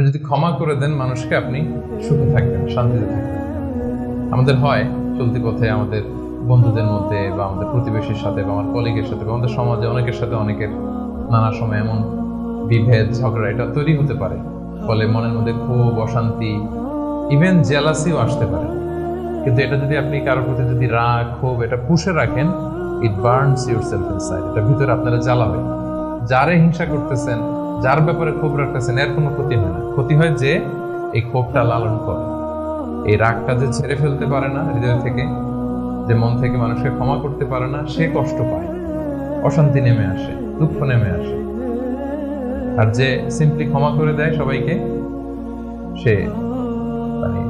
যদি ক্ষমা করে দেন মানুষকে, আপনি সুখে থাকবেন, শান্তিতে থাকবেন। আমাদের হয় চলতি পথে আমাদের বন্ধুদের মধ্যে বা আমাদের প্রতিবেশীর সাথে বা আমার কলিগের সাথে বা আমাদের সমাজে অনেকের সাথে অনেকের নানা সময় এমন বিভেদ ঝগড়া এটা তৈরি হতে পারে, ফলে মনের মধ্যে ক্ষোভ, অশান্তি, ইভেন জেলাসিও আসতে পারে। কিন্তু এটা যদি আপনি কারোর প্রতি যদি রাগ, ক্ষোভ এটা পুষে রাখেন, ইট বার্নস ইউর সেলফ ইনসাইড, এটা ভিতরে আপনারা জ্বালাবে। যারে হিংসা করতেছেন, যার ব্যাপারে ক্ষোভ রাখতেছেন, এর কোনো ক্ষতি হয় না। ক্ষতি হয় যে এই ক্ষোভটা লালন করে, এই রাগটা যে ছেড়ে ফেলতে পারে না হৃদয় থেকে, যে মন থেকে মানুষকে ক্ষমা করতে পারে না, সে কষ্ট পায়, অশান্তি নেমে আসে, দুঃখ নেমে আসে। আর যে সিম্পলি ক্ষমা করে দেয় সবাইকে, সে মানে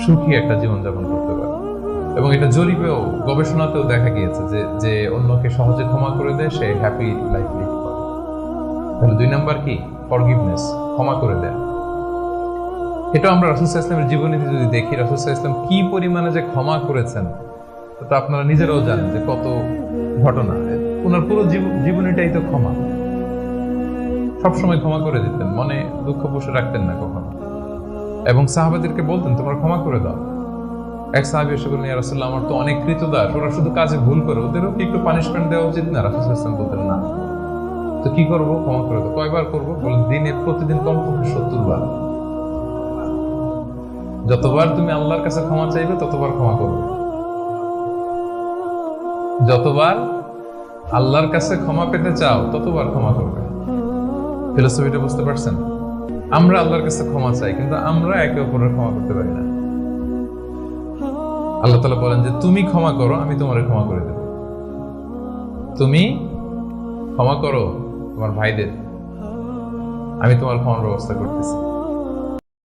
সুখী একটা জীবনযাপন করতে পারে। এবং এটা জরিপেও, গবেষণাতেও দেখা গিয়েছে যে যে অন্যকে সহজে ক্ষমা করে দেয় সে হ্যাপি লাইফ লিড করে। তাহলে 2 নাম্বার কি? ফরগিভনেস, ক্ষমা করে দেয়। এটা আমরা রাসূল সাল্লাল্লাহু আলাইহি ওয়াসাল্লামের জীবনীতে যদি দেখি, রাসূল সাল্লাল্লাহু আলাইহি ওয়াসাল্লাম কি পরিমাণে যে ক্ষমা করেছেন, তো আপনারা নিজেরাও জানেন যে কত ঘটনা। ওনার পুরো জীবনীটাই তো ক্ষমা। সবসময় ক্ষমা করে দিতেন, মনে দুঃখ পুষে রাখতেন না কখনো। এবং সাহাবাদেরকে বলতেন তোমরা ক্ষমা করে দাও। এক সাহাবী এসে বললেন, ইয়া রাসূলুল্লাহ, আমার তো অনেক কৃতদাস, ওরা শুধু কাজে ভুল করে, ওদেরও কি একটু পানিশমেন্ট দেওয়া উচিত না? রাসূল সাল্লাল্লাহু আলাইহি ওয়াসাল্লাম বলতেন না। তো কি করবো? ক্ষমা করে দাও। কয়বার করবো? বলে দিনে প্রতিদিন কমপক্ষে 70 বার। যতবার তুমি আল্লাহর কাছে ক্ষমা চাইবে ততবার ক্ষমা করবে। যতবার আল্লাহর কাছে ক্ষমা পেতে চাও ততবার ক্ষমা করবে। ফিলোসফিটা বুঝতে পারছেন? আমরা আল্লাহর কাছে ক্ষমা চাই, কিন্তু আমরা একে অপরের ক্ষমা করতে পারি না। আল্লাহ তাআলা বলেন যে তুমি ক্ষমা করো, আমি তোমারে ক্ষমা করে দেব। তুমি ক্ষমা করো তোমার ভাইদের, আমি তোমার ক্ষমার ব্যবস্থা করতেছি।